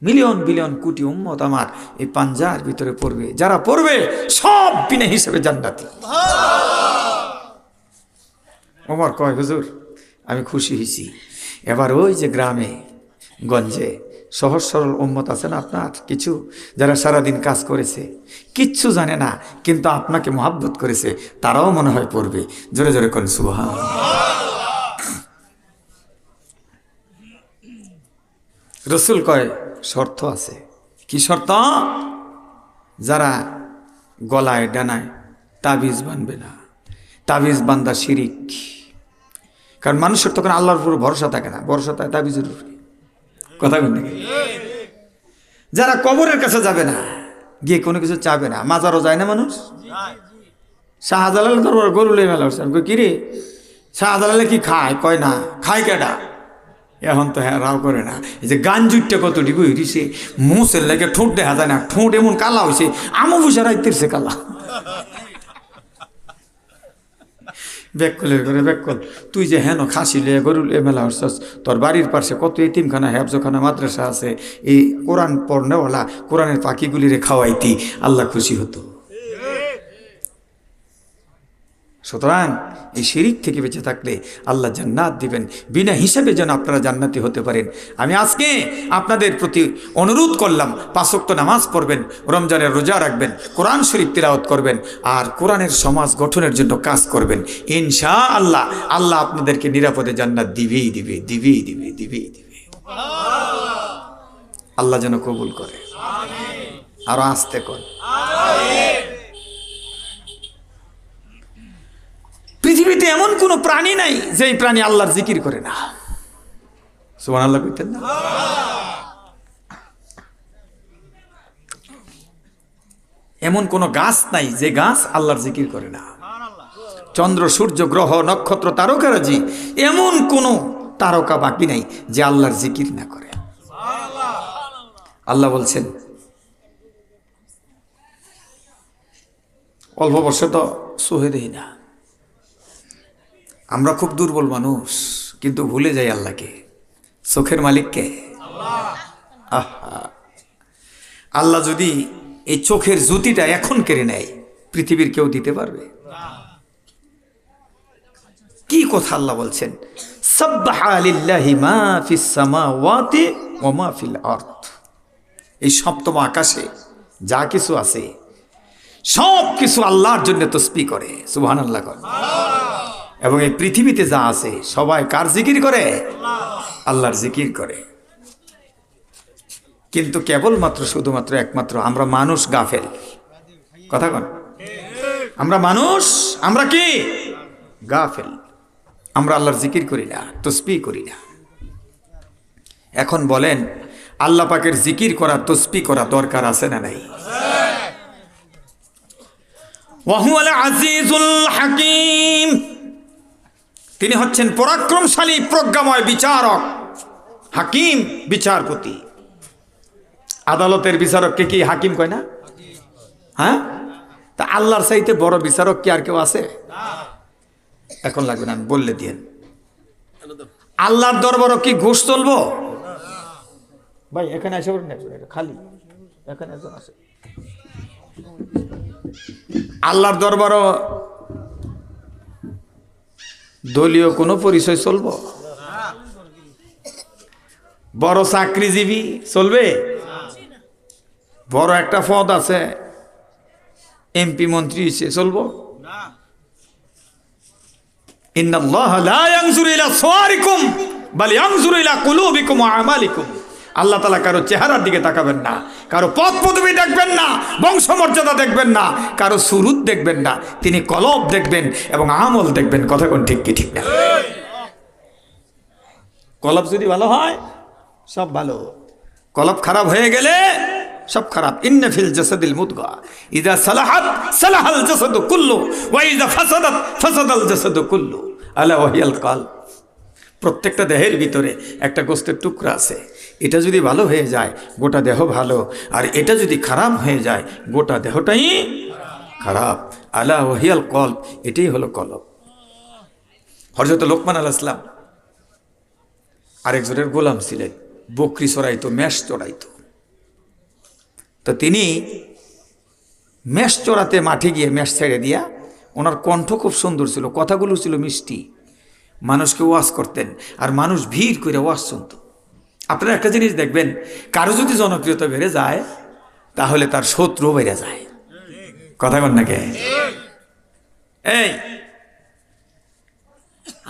মিলিয়ন বিলিয়ন কোটি উম্মত আমার এই পাঞ্জার ভিতরে পড়বে, যারা পড়বে সব বিনা হিসেবে জান্নাতি। ওমর কয়, হুজুর আমি খুশি হয়েছি। এবার ওই যে গ্রামে গঞ্জে সহজ সরল উম্মত আছে না আপনার, কিছু যারা সারাদিন কাজ করেছে, কিচ্ছু জানে না, কিন্তু আপনাকে মহাব্বত করেছে, তারাও মনে হয় পড়বে। জোরে জোরে করেন সুবহানাল্লাহ। রসুল কয়, শর্ত আছে। কি শর্ত? যারা গলায় ডানায় তাবিজ বানবে না। তাবিজ বান্দা শিরিক। কারণ মানুষের তখন আল্লাহর উপর ভরসা থাকে না, ভরসা থাকে তাবিজের উপরে। কথা বল নাকি? যারা কবরের কাছে যাবে না, গিয়ে কোনো কিছু চাবে না, মাজারও যায় না মানুষ। শাহজালাল দরবার গরু লে মেলা হচ্ছে, কি রে শাহজালালে কি খায়? কয় না। খায় কেডা? এখন তো হ্যাঁ রাও করে না। এই যে গান জুটটা কতটুকু হইছে, মুসের লেগে ঠোঁট দেখা যায় না, ঠোঁট এমন কালা হয়েছে, আমও বুঝে রাইতেছে কালা। ব্যাককলের করে ব্যাককল, তুই যে হেন খাসি লে গরু লে মেলা হচ্ছস, তোর বাড়ির পাশে কত এতিমখানা হেফজখানা মাদ্রাসা আছে, এই কোরআন পড়নেওয়ালা কোরআনের পাখিগুলিরে খাওয়াইতি, আল্লাহ খুশি হতো। সুতরাং এই শিরিক থেকে বেঁচে থাকলে আল্লাহ জান্নাত দিবেন, বিনা হিসাবে যেন আপনারা জান্নাতি হতে পারেন। আমি আজকে আপনাদের প্রতি অনুরোধ করলাম, 5 ওয়াক্ত নামাজ পড়বেন, রমজানের রোজা রাখবেন, কোরআন শরীফ তিলাওয়াত করবেন, আর কোরআনের সমাজ গঠনের জন্য কাজ করবেন। ইনশাআল্লাহ আল্লাহ আপনাদেরকে নিরাপদে জান্নাত দিবেই দিবে, দিবেই দিবে, দিবেই দিবে। আল্লাহ যেন কবুল করে। আরো আস্তে কর। পৃথিবীতে এমন কোন প্রাণী নাই যে প্রাণী আল্লাহর জিকির করে না। সুবহানাল্লাহ কইতেন না? এমন কোন গাছ নাই যে গাছ আল্লাহর জিকির করে না। চন্দ্র, সূর্য, গ্রহ, নক্ষত্র, তারকারাজি, এমন কোন তারকা বাকি নাই যে আল্লাহর জিকির না করে। আল্লাহ বলছেন, অল্প বর্ষে তো সহে দেই না। আমরা খুব দুর্বল মানুষ, কিন্তু ভুলে যাই আল্লাহকে। চোখের মালিককে আহা, আল্লাহ যদি এই চোখের জ্যোতিটা এখন কেড়ে নেয়, পৃথিবীর কেউ দিতে পারবে? কি কথা আল্লাহ বলছেন, সাব্বাহা লিল্লাহি মা ফিস সামাওয়াতি ওয়া মা ফিল আরদ। এই সপ্তম আকাশে যা কিছু আছে সব কিছু আল্লাহর জন্য তাসবিহ করে, সুবহানাল্লাহ করে। এবং এই পৃথিবীতে যা আছে সবাই কার জিকির করে? আল্লাহর জিকির করে। কিন্তু কেবলমাত্র শুধুমাত্র একমাত্র আমরা মানুষ গাফেল। কথা কন, আমরা মানুষ, আমরা কি গাফেল? আমরা আল্লাহর জিকির করি না, তাসবিহ করি না। এখন বলেন, আল্লাহ পাকের জিকির করা, তাসবিহ করা দরকার আছে না নাই? ওয়া হুয়াল আজিজুল হাকীম, তিনি হচ্ছেন পরাক্রমশালী, প্রজ্ঞাময় বিচারক, হাকিম বিচারপতি। আদালতের বিচারককে কি হাকিম কয় না? হ্যাঁ, তা আল্লাহর চাইতে বড় বিচারক কি আর কেউ আছে? এখন লাগবে না, আমি বললে দিয়েন। আল্লাহর দরবারও কি ঘুষ চলবো? ভাই এখানে এসে খালি, এখানে একজন আছে। আল্লাহর দরবারও দলীয় কোনো পরিচয় চলবো? বড় চাকরিজীবী চলবে? বড় একটা পদ আছে, এমপি মন্ত্রী হইছে, চলবো? ইন্নাল্লাহা লা ইয়ানজুরু ইলা সুওয়ারিকুম বাল ইয়ানজুরু ইলা কুলুবিকুম ওয়া আমালিকুম। আল্লাহ তাআলা কারো চেহারার দিকে তাকাবেন না, কারো পদ পদবি দেখবেন না, বংশমর্যাদা দেখবেন না, কারো সুরুত দেখবেন না, তিনি কলব দেখবেন এবং আমল দেখবেন। কথা কোন ঠিক কি ঠিক না? কলব যদি ভালো হয় সব ভালো, কলব খারাপ হয়ে গেলে সব খারাপ। ইন্না ফিল জাসাদিল মুদগা ইযা সালাহাত সালাহাল জাসাদু কুল্লু ওয়া ইযা ফাসাদাত ফাসাদাল জাসাদু কুল্লু আলা ওয়া হিয়াল কলব। প্রত্যেকটা দেহের ভিতরে একটা গোস্তের টুকরা আছে, এটা যদি ভালো হয়ে যায় গোটা দেহ ভালো, আর এটা যদি খারাপ হয়ে যায় গোটা দেহটাই খারাপ। আলা ওয়া হিয়াল কলব, এটাই হলো কলব। হযরত লোকমান আলাইহিস সালাম আরেকজনের গোলাম ছিলেন, বকরি চড়াইতো, মেষ চড়াইতো। তো তিনি মেষ চড়াতে মাঠে গিয়ে মেষ ছেড়ে দিয়া, ওনার কণ্ঠ খুব সুন্দর ছিল, কথাগুলো ছিল মিষ্টি, মানুষকে ওয়াজ করতেন, আর মানুষ ভিড় করে ওয়াজ শুনত। আপনারা একটা জিনিস দেখবেন, কারো যদি জনপ্রিয়তা বেড়ে যায় তাহলে তার শত্রু বেড়ে যায়। কথা কন না কে? এই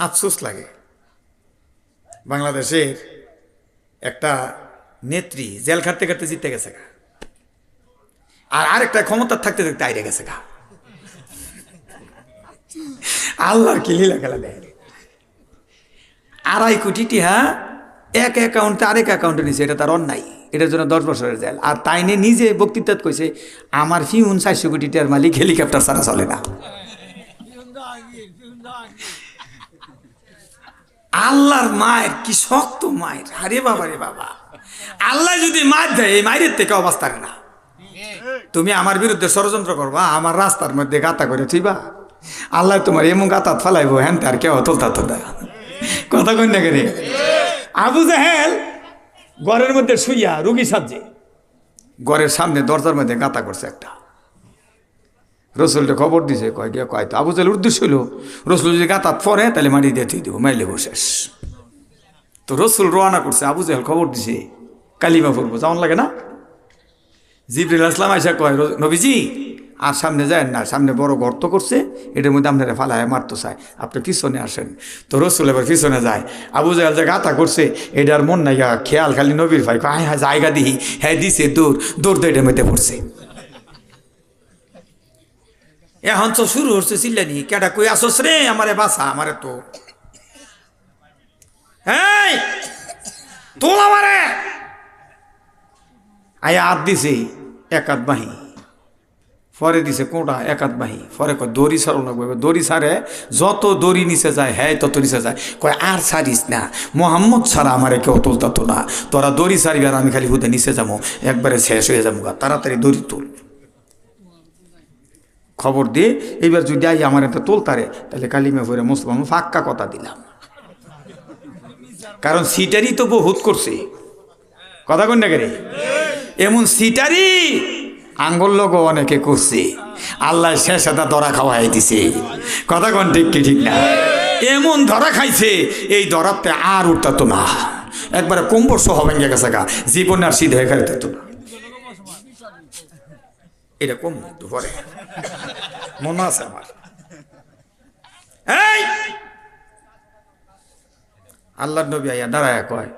আফসোস লাগে, বাংলাদেশের একটা নেত্রী জেল খাটতে খাটতে জিতে গেছে গা, আর আরেকটা ক্ষমতা থাকতে থাকতে আইরে গেছে গা। আল্লাহর কি লীলা খেলা দেয়। 2.5 কোটি টিহা এক অ্যাকাউন্টে আরেক অ্যাকাউন্টে নিছে, এটা তার অন্যায়, এটার জন্য 10 বছরের জেল। আর তাই নিয়ে নিজে বক্তৃতা কইছে আমার ফিউন 400 কোটি টাকার মালিক, হেলিকপ্টার ছাড়া চলে না। আল্লাহর মায়ের কি শক্ত মায়ের, আরে বাবা রে বাবা। আল্লাহ যদি মার দেয় এই মায়ের থেকে অবস্থা না। তুমি আমার বিরুদ্ধে ষড়যন্ত্র করবা, আমার রাস্তার মধ্যে গাতা করে থইবা, আল্লাহ তোমার এমন গাতাত ফেলাইবো, হ্যান আর কেউ তুলতা তো দেয় কথা কই না কেন। আবু জাহেল ঘরের মধ্যে শুইয়া রুগী সাজছে, ঘরের সামনে দরজার মধ্যে গাতা করছে একটা। রসুলটা খবর দিছে, কয় গিয়া কয় তো আবু জাহেলের উদ্দেশ্য হইল রসুল যদি গাতাত পরে তাহলে মাটি দিয়ে থুই দেবো, মাইলে শেষ। তো রসুল রওনা করছে, আবু জাহেল খবর দিছে কালিমা পড়বো, যেমন লাগে না। জিবরিল আসলাম আইসা কয় নবীজি আর সামনে যায় না, সামনে বড় গর্ত করছে, এটার মধ্যে আপনারা ফালায় মারতো চায়, আপনি পিছনে আসেন। তো রসুল এবার পিছনে যায়, আবু জাহেল যে গাতা করছে এটার মন নাই খেয়াল, খালি নবীর ভাই হ্যাঁ হ্যাঁ জায়গা দিই, হ্যাঁ দিছে দৌড় দৌড় তো এটার মধ্যে পড়ছে। এখন তো শুরু হচ্ছে চিল্লানি, কেডা কই আসস রে, আমারে বাসা, আমারে তো এই তোল আমারে। আয়া হাত দিছে একাত বাহি, পরে দিছে কোটা একাত বাহি, পরে কয় দড়ি ছাড়ো লাগবে, দড়ি ছাড়ে যত দড়ি নিচে যায় হ্যাঁ তত নিচে যায়, কয় আর ছাড়িস না, মোহাম্মদ ছাড়া আমারে কেউ তুলতো না, তোরা দড়ি ছাড়বি আর আমি খালি হুদে নিচে যাবো, একবারে শেষ হয়ে যাবো, তাড়াতাড়ি দড়ি তুল। খবর দিয়ে এইবার যদি আই আমার এত তুলতারে তাহলে কালিমা পড়ে মুসলমান ফাক্কা কথা দিলাম, কারণ সিটারি তো বহুত করছে, কথা কন না কে, এমন সিটারি আঙ্গুল লোক অনেকে করছে, আল্লাহ শেষ এটা ধরা খাওয়াই দিছে, কথা কন ঠিক কি ঠিক না। এমন ধরা খাইছে এই ধরাতে আর উঠতো না, একবারে কোমর সহ ভেঙে গেছে গা, জীবনে আর সিধে হয়ে যেত না। এটা কম পরে মনে আছে আমার। এই আল্লাহর নবী আইয়া দাঁড়ায় কয়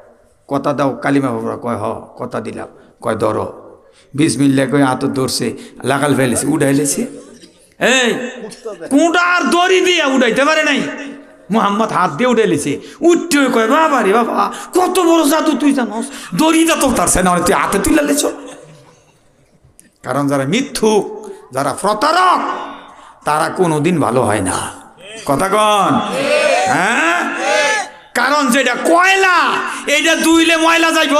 কথা দাও কালিমা বাবা, কয় হ কথা দিলাম, কয় ধরো, বিসমিল্লাহ কই হাত ধরছে, লাগাল ফেলেছে, উঠাইলেছে। এই কোনটা আর দড়ি দিয়ে উঠাইতে পারে নাই, মোহাম্মদ হাত দিয়ে উঠাইলেছে, উঠতে কয় বাবা রে বাবা কত বড় জাদু তুই জানোস, দড়িটা তো তার না তুই হাতে তুলে লেছ। কারণ যারা মিথ্যুক, যারা প্রতারক, তারা কোনোদিন ভালো হয় না, কথা কন। হ্যাঁ, কারণ যেটা কয়লা এইটা দুইলে ময়লা যাইব,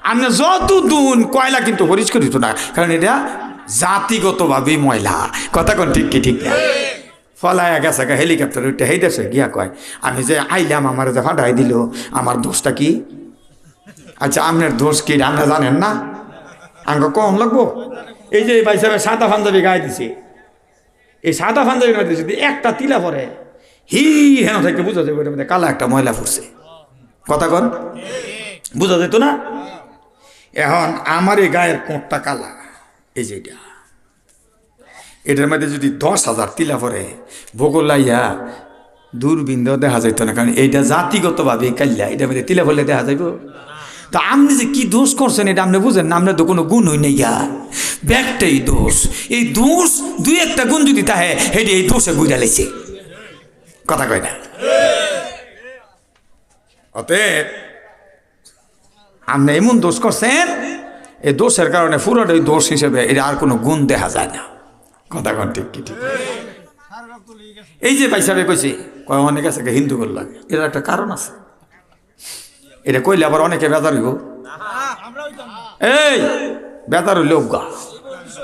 আপনি যত দুন কয়লা কিন্তু পরিষ্কার হইতো না, কারণ এটা জাতিগতভাবেই ময়লা, কথা কন ঠিক কি ঠিক না। ফলায় গেছে হেলিকপ্টার উঠে হেই দেশে গিয়া কয় আমি যে আইলাম আমার যে ফাটাই দিল, আমার দোষটা কি? আচ্ছা আপনার দোষ কি আপনি জানেন না? আঙ্গ কম লাগবো। এই যে ভাই সাহেব সাদা পাঞ্জাবি গায়ে দিছে, এই সাদা পাঞ্জাবির মধ্যে যদি একটা তিলা পরে হি হেন থেকে বুঝা যাবে ওটার মধ্যে কালা একটা ময়লা পড়ছে, কথা কন বুঝা যেত না। এখন আমার এই গায়ের কোটটা কালা, এই যে এটার মধ্যে যদি 10,000 তিলা পরে ভূগোল লাইয়া দূরবীন দেখা যাইত না, কারণ এইটা জাতিগতভাবে কাল্লা, এটার মধ্যে তিলা পড়লে দেখা যাইব। তা আপনি যে কি দোষ করছেন এটা আপনি বুঝেন না, আপনার তো কোনো গুণ হই নাই, ব্যাগটাই দোষ। এই দোষ দুই একটা গুণ যদি তাহে হেঁটে এই দোষে বুঝা লাইছে, কথা কয় না। অতএব আপনি এমন দোষ করছেন, এই দোষের কারণে পুরোটাই দোষ হিসেবে এটা আর কোনো গুণ দেখা যায় না, কথা কন ঠিক কি ঠিক। এই যে পয়সাবে কইছি কয় অনেক আছে হিন্দু করল, এর একটা কারণ আছে, এটা কইলে আবার অনেকে বেজার হইব। এই বেজার হইলে গা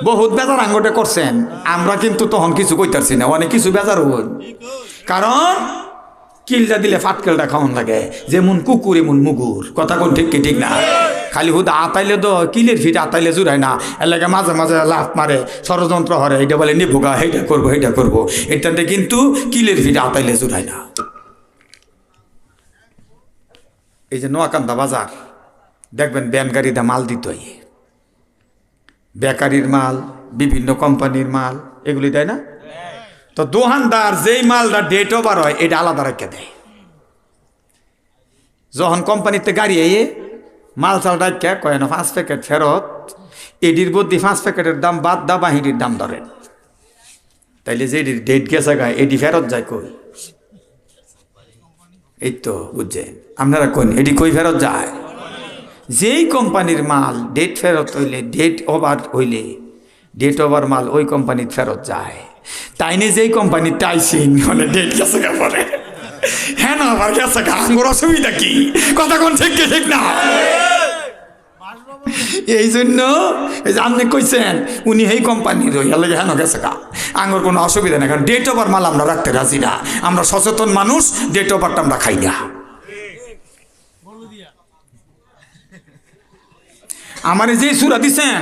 বহুত বেজার আঙ্গটে করছেন, আমরা কিন্তু তখন কিছু কইতারছি না, অনেক কিছু বেজার হইব, কারণ কিলটা দিলে ফাটকেলটা খাওয়ান লাগে, যেমন কুকুর এমন মুগুর, কথা কোন ঠিক কি ঠিক না। খালি হুদা আতাইলে তো কিলের ফিট আতাইলে জুড়ায় না, এর লাগে মাঝে মাঝে লাফ মারে, ষড়যন্ত্র হরে, এটা বলে নিভুগা হেটা করবো হেটা করবো, এটাতে কিন্তু কিলের ফিট আতাইলে জুড়ায় না। এই যে নোয়াকান্দা বাজার দেখবেন ব্যান গাড়িটা মাল দিত, বেকারির মাল, বিভিন্ন কোম্পানির মাল, এগুলি দেয় না। তো দোকানদার যেই মালটা ডেট ওভার হয় এটা আলাদা রেখে দেয়, যখন কোম্পানিতে গাড়ি এয়ে মাল চাল রাখে কয় না 5 প্যাকেট ফেরত, এডির বদ্যি 5 প্যাকেটের দাম বাদ দা বাহিনীর দাম ধরেন, তাইলে যে এডির ডেট গেছে গায়ে এডি ফেরত যায় কই, এই তো বুঝছেন আপনারা কোন এটি কই ফেরত যায়? যেই কোম্পানির মাল ডেট ফেরত হইলে, ডেট ওভার মাল ওই কোম্পানির ফেরত যায়। তাইনে যেই কোম্পানি টাইসিন মানে ডেট গেছে পরে হ্যাঁ না আবার গেছে আঙ্গুর অসুবিধা কি? কথা কোন ঠিক কি ঠিক না? এই জন্য এই যে আপনি কইছেন উনি এই কোম্পানির হ্যাঁ গেছে গা আঙ্গুর কোনো অসুবিধা নেই, কারণ ডেট ওভার মাল আমরা রাখতে রাজি না। আমরা সচেতন মানুষ, ডেট ওভারটা আমরা খাই না। আমার যে সূরা দিছেন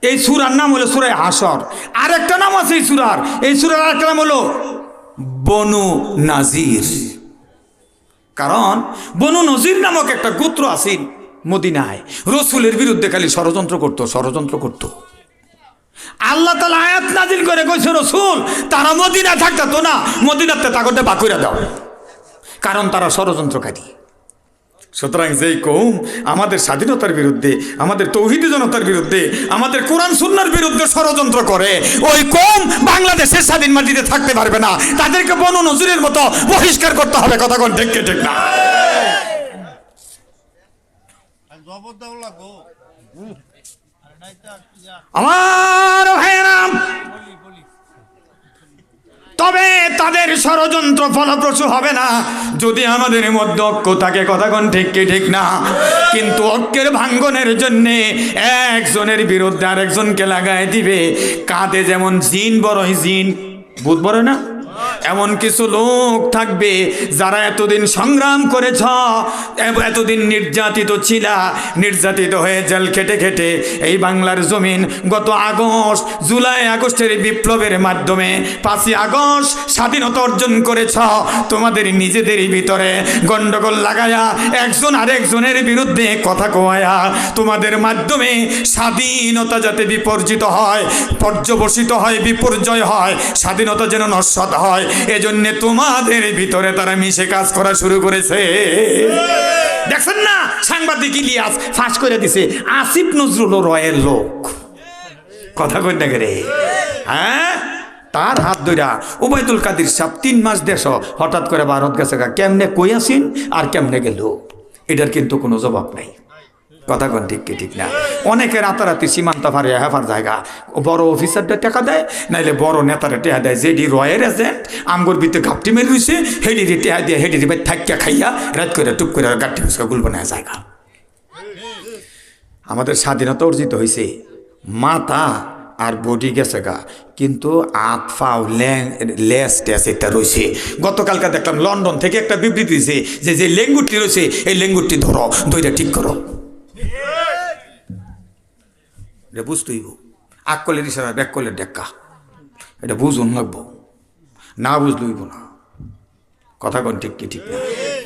এই সূরার নাম হলো সূরা হাসর, আর একটা নাম আছে এই সূরার, এই সূরার আরেকটা নাম হলো বনু নাজির। কারণ বনু নজির নামক একটা গোত্র আছে মদিনায়, রসুলের বিরুদ্ধে খালি ষড়যন্ত্র করত। আল্লাহ তাআলা আয়াত নাজিল করে কইছে রসুল তারা মদিনা থাকতো না, মদিনাতে তাগতে বাকুরা দাও, কারণ তারা ষড়যন্ত্রকারী। সুতরাং যেই কৌম আমাদের স্বাধীনতার বিরুদ্ধে, আমাদের তৌহিদি জনতার বিরুদ্ধে, আমাদের কোরআন সুন্নাহর বিরুদ্ধে ষড়যন্ত্র করে, ওই কৌম বাংলাদেশের স্বাধীন মাটিতে থাকতে পারবে না। তাদেরকে বনু নজিরের মতো বহিষ্কার করতে হবে। কথা কোন ঠিক কি ঠিক না? আমার ভাইয়েরা, তবে তাদের ষড়যন্ত্র ফলপ্রসূ হবে না যদি আমাদের মধ্যে ঐক্য থাকে। কথা কোন ঠিক কি ঠিক না? কিন্তু ঐক্যের ভাঙ্গনের জন্যে একজনের বিরুদ্ধে আরেকজনকে লাগায় দিবে। কাঁধে যেমন জিন বড়, জিন ভূত বড় না, এমন কিছু লোক থাকবে যারা এতদিন সংগ্রাম করেছ, এতদিন নির্যাতিত ছিলা, নির্যাতিত হয়ে জেল খেটে খেটে এই বাংলার জমিন গত জুলাই আগস্টের বিপ্লবের মাধ্যমে 5ই আগস্ট স্বাধীনতা অর্জন করেছ। তোমাদের নিজেদেরই ভিতরে গন্ডগোল লাগায়া একজন আরেকজনের বিরুদ্ধে কথা কোয়া, তোমাদের মাধ্যমে স্বাধীনতা যাতে বিপর্যিত হয়, পর্যবসিত হয়, বিপর্যয় হয়, স্বাধীনতা যেন নস্যাৎ হয়, এজন্য তোমাদের ভিতরে তারা মিশে কাজ করা শুরু করেছে। দেখছেন না সাংবাদিক ইলিয়াস ফাঁস করে দিছে আসিফ নজরুল রয়ের লোক। কথা কই না রে? হ্যাঁ, তার হাত ধইরা ওবায়দুল কাদের সাহেব 3 মাস দেশ হঠাৎ করে ভারত গেছে, কেমনে কই আসিন আর কেমনে গেল, এটার কিন্তু কোনো জবাব নাই। কথা কোন ঠিক কি ঠিক না? অনেকে রাতারাতি সীমান্ত ফারে হেফার জায়গা বড় অফিসারটা টাকা দেয়, নাইলে বড় নেতারা টেহা দেয়। যেডি রয়ের এজেন্ট আমগর ভিতরে ঘাপটি মেরে রয়েছে, হেডিরে টেহা দিয়ে হেডিরে ভাই থাকিয়া খাইয়া রাত করে টুক করে গাঠি ফুসকা গুল বানায় জায়গা। আমাদের স্বাধীনতা অর্জিত হয়েছে, মাথা আর বডি গেছে গা, কিন্তু হাত ফাও লেস টেস এটা রয়েছে। গতকালকে দেখলাম লন্ডন থেকে একটা বিবৃতি দিয়েছে যে যে লেঙ্গুরটি রয়েছে এই লেঙ্গুরটি ধরো, দইটা ঠিক করো। এটা বুঝতেইব, আকলের ইশারা ব্যাকলের ডেক্কা, এটা বুঝুন লাগবো, না বুঝলইব না। কথা কোন ঠিক কি ঠিক না?